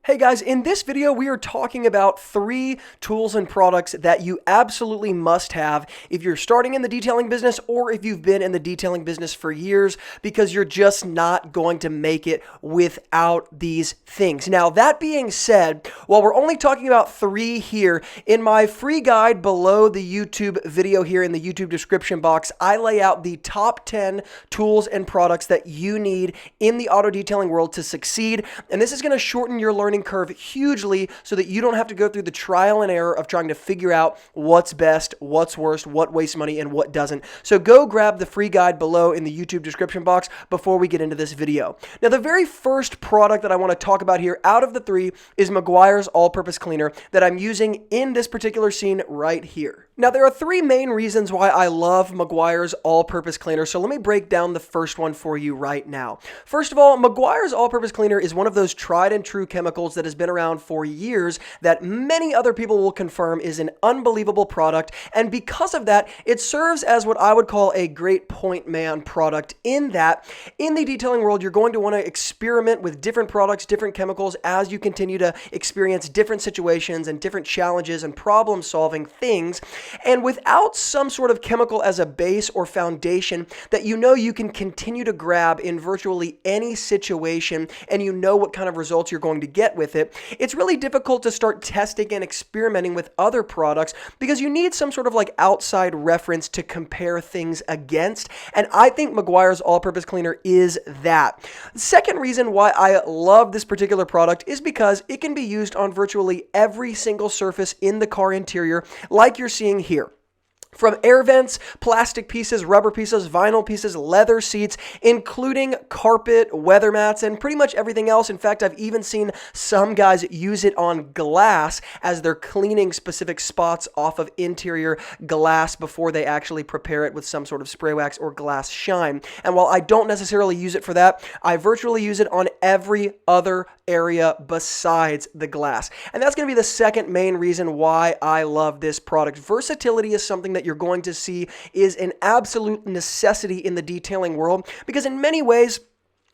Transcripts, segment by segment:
Hey guys, in this video we are talking about 3 tools and products that you absolutely must have if you're starting in the detailing business or if you've been in the detailing business for years, because you're just not going to make it without these things. Now, that being said, while we're only talking about 3 here, in my free guide below the YouTube video here in the YouTube description box, I lay out the top 10 tools and products that you need in the auto detailing world to succeed, and this is going to shorten your learning curve hugely so that you don't have to go through the trial and error of trying to figure out what's best, what's worst, what wastes money, and what doesn't. So go grab the free guide below in the YouTube description box before we get into this video. Now, the very first product that I want to talk about here out of the 3 is Meguiar's All-Purpose Cleaner that I'm using in this particular scene right here. Now, there are 3 main reasons why I love Meguiar's All-Purpose Cleaner, so let me break down the first one for you right now. First of all, Meguiar's All-Purpose Cleaner is one of those tried and true chemicals that has been around for years that many other people will confirm is an unbelievable product, and because of that, it serves as what I would call a great point man product, in that in the detailing world, you're going to want to experiment with different products, different chemicals as you continue to experience different situations and different challenges and problem-solving things. And without some sort of chemical as a base or foundation that you know you can continue to grab in virtually any situation, and you know what kind of results you're going to get with it, it's really difficult to start testing and experimenting with other products because you need some sort of like outside reference to compare things against. And I think Meguiar's All-Purpose Cleaner is that. The second reason why I love this particular product is because it can be used on virtually every single surface in the car interior, like you're seeing here. From air vents, plastic pieces, rubber pieces, vinyl pieces, leather seats, including carpet, weather mats, and pretty much everything else. In fact, I've even seen some guys use it on glass as they're cleaning specific spots off of interior glass before they actually prepare it with some sort of spray wax or glass shine. And while I don't necessarily use it for that, I virtually use it on every other area besides the glass. And that's going to be the second main reason why I love this product. Versatility is something that you're going to see is an absolute necessity in the detailing world, because in many ways,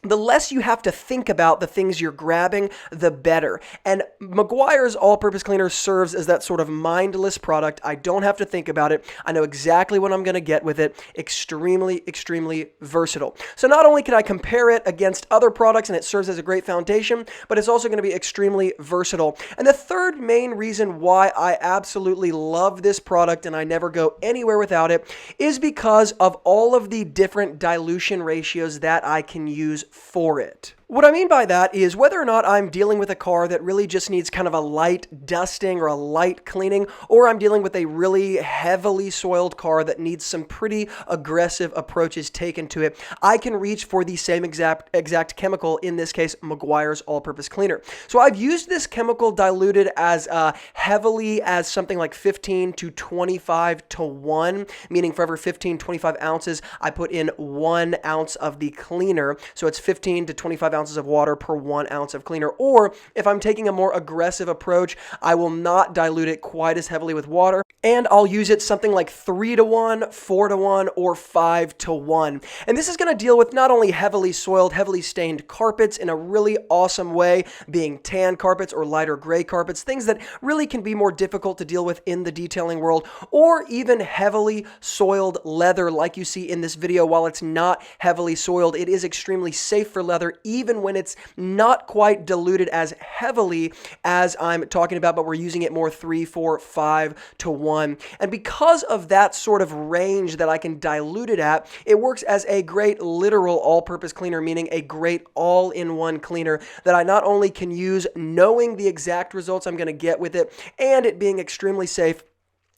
the less you have to think about the things you're grabbing, the better. And Meguiar's All-Purpose Cleaner serves as that sort of mindless product. I don't have to think about it. I know exactly what I'm going to get with it. Extremely, extremely versatile. So not only can I compare it against other products and it serves as a great foundation, but it's also going to be extremely versatile. And the third main reason why I absolutely love this product and I never go anywhere without it is because of all of the different dilution ratios that I can use for it. What I mean by that is whether or not I'm dealing with a car that really just needs kind of a light dusting or a light cleaning, or I'm dealing with a really heavily soiled car that needs some pretty aggressive approaches taken to it, I can reach for the same exact chemical, in this case, Meguiar's All-Purpose Cleaner. So I've used this chemical diluted as heavily as something like 15 to 25 to 1, meaning for every 25 ounces, I put in 1 ounce of the cleaner. So it's 15 to 25 ounces of water per 1 ounce of cleaner. Or if I'm taking a more aggressive approach, I will not dilute it quite as heavily with water, and I'll use it something like 3 to 1, 4 to 1, or 5 to 1. And this is going to deal with not only heavily soiled, heavily stained carpets in a really awesome way, being tan carpets or lighter gray carpets, things that really can be more difficult to deal with in the detailing world, or even heavily soiled leather like you see in this video. While it's not heavily soiled, it is extremely safe for leather, even when it's not quite diluted as heavily as I'm talking about, but we're using it more 3, 4, 5 to 1. And because of that sort of range that I can dilute it at, it works as a great literal all-purpose cleaner, meaning a great all-in-one cleaner that I not only can use knowing the exact results I'm going to get with it and it being extremely safe,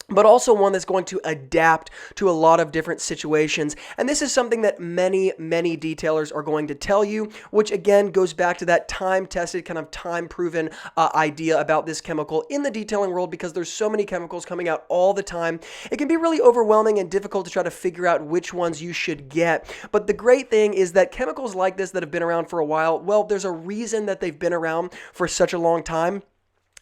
but also one that's going to adapt to a lot of different situations. And this is something that many, many detailers are going to tell you, which again goes back to that time-tested, kind of time-proven idea about this chemical in the detailing world, because there's so many chemicals coming out all the time. It can be really overwhelming and difficult to try to figure out which ones you should get. But the great thing is that chemicals like this that have been around for a while, well, there's a reason that they've been around for such a long time.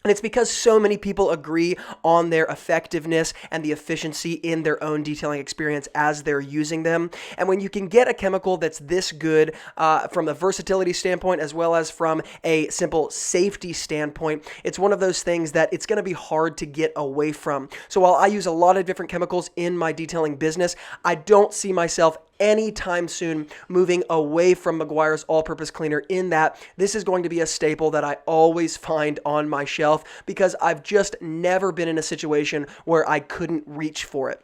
And it's because so many people agree on their effectiveness and the efficiency in their own detailing experience as they're using them. And when you can get a chemical that's this good from a versatility standpoint as well as from a simple safety standpoint, it's one of those things that it's going to be hard to get away from. So while I use a lot of different chemicals in my detailing business, I don't see myself anytime soon moving away from Meguiar's all-purpose cleaner, in that this is going to be a staple that I always find on my shelf because I've just never been in a situation where I couldn't reach for it.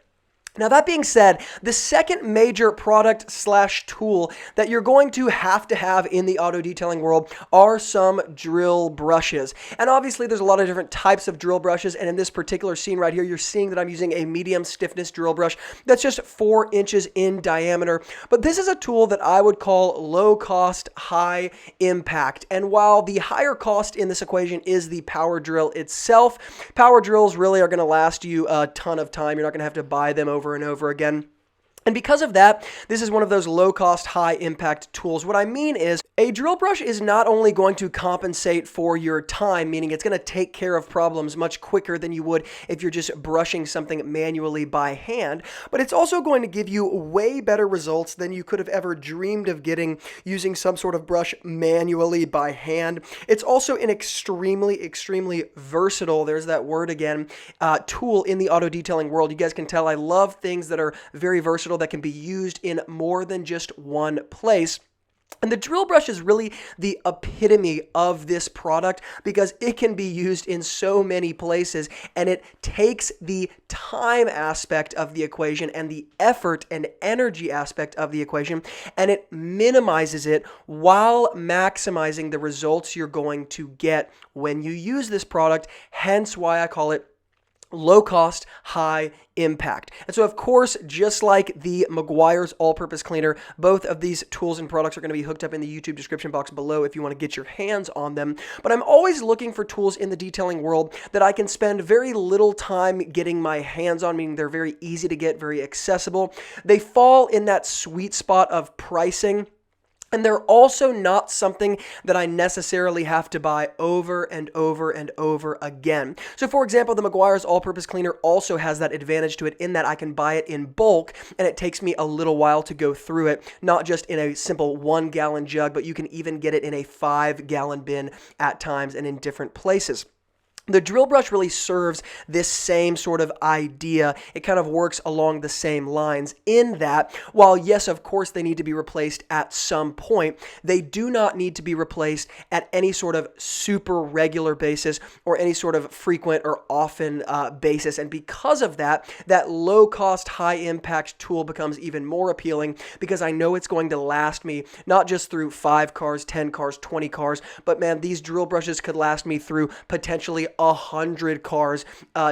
Now, that being said, the second major product / tool that you're going to have in the auto detailing world are some drill brushes. And obviously, there's a lot of different types of drill brushes. And in this particular scene right here, you're seeing that I'm using a medium stiffness drill brush that's just 4 inches in diameter. But this is a tool that I would call low cost, high impact. And while the higher cost in this equation is the power drill itself, power drills really are going to last you a ton of time. You're not going to have to buy them over and over again. And because of that, this is one of those low-cost, high-impact tools. What I mean is, a drill brush is not only going to compensate for your time, meaning it's going to take care of problems much quicker than you would if you're just brushing something manually by hand, but it's also going to give you way better results than you could have ever dreamed of getting using some sort of brush manually by hand. It's also an extremely versatile, there's that word again, tool in the auto detailing world. You guys can tell I love things that are very versatile, that can be used in more than just one place. And the drill brush is really the epitome of this product because it can be used in so many places, and it takes the time aspect of the equation and the effort and energy aspect of the equation, and it minimizes it while maximizing the results you're going to get when you use this product, hence why I call it low cost, high impact. And so, of course, just like the Meguiar's all-purpose cleaner, both of these tools and products are going to be hooked up in the YouTube description box below if you want to get your hands on them. But I'm always looking for tools in the detailing world that I can spend very little time getting my hands on, meaning they're very easy to get, very accessible. They fall in that sweet spot of pricing. And they're also not something that I necessarily have to buy over and over and over again. So for example, the Meguiar's all-purpose cleaner also has that advantage to it in that I can buy it in bulk and it takes me a little while to go through it, not just in a simple 1-gallon jug, but you can even get it in a 5-gallon bin at times and in different places. The drill brush really serves this same sort of idea. It kind of works along the same lines in that, while yes, of course, they need to be replaced at some point, they do not need to be replaced at any sort of super regular basis or any sort of frequent or often basis. And because of that, that low-cost, high-impact tool becomes even more appealing because I know it's going to last me not just through 5 cars, 10 cars, 20 cars, but man, these drill brushes could last me through potentially 100 cars,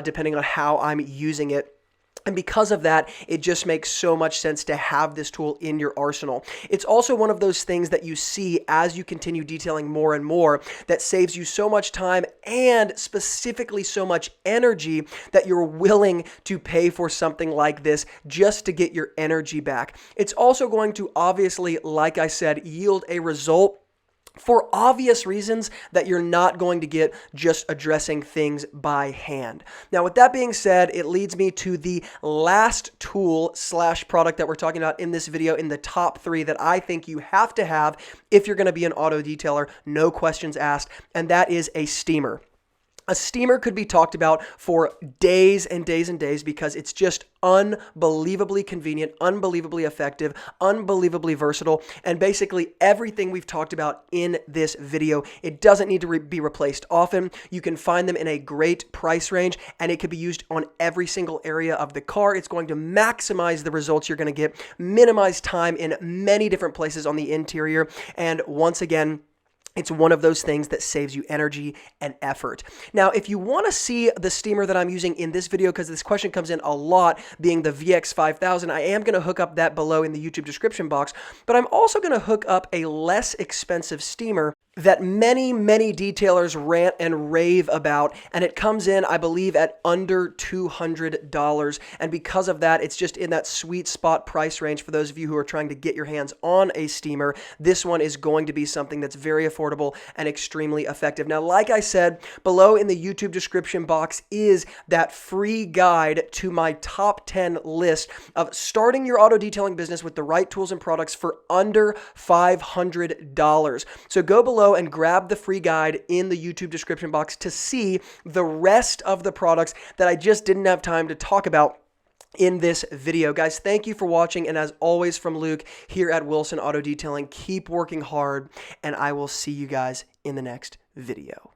depending on how I'm using it. And because of that, it just makes so much sense to have this tool in your arsenal. It's also one of those things that you see as you continue detailing more and more that saves you so much time and specifically so much energy that you're willing to pay for something like this just to get your energy back. It's also going to obviously, like I said, yield a result for obvious reasons that you're not going to get just addressing things by hand. Now, with that being said, it leads me to the last tool / product that we're talking about in this video in the top 3 that I think you have to have if you're going to be an auto detailer, no questions asked, and that is a steamer. A steamer could be talked about for days and days and days because it's just unbelievably convenient, unbelievably effective, unbelievably versatile, and basically everything we've talked about in this video. It doesn't need to be replaced often. You can find them in a great price range, and it could be used on every single area of the car. It's going to maximize the results you're going to get, minimize time in many different places on the interior, and once again, it's one of those things that saves you energy and effort. Now, if you want to see the steamer that I'm using in this video, because this question comes in a lot, being the VX5000, I am going to hook up that below in the YouTube description box, but I'm also going to hook up a less expensive steamer that many detailers rant and rave about, and it comes in, I believe, at under $200. And because of that, it's just in that sweet spot price range for those of you who are trying to get your hands on a steamer. This one is going to be something that's very affordable and extremely effective. Now, like I said, below in the YouTube description box is that free guide to my top 10 list of starting your auto detailing business with the right tools and products for under $500. So go below and grab the free guide in the YouTube description box to see the rest of the products that I just didn't have time to talk about in this video. Guys, thank you for watching. And as always from Luke here at Wilson Auto Detailing, keep working hard, and I will see you guys in the next video.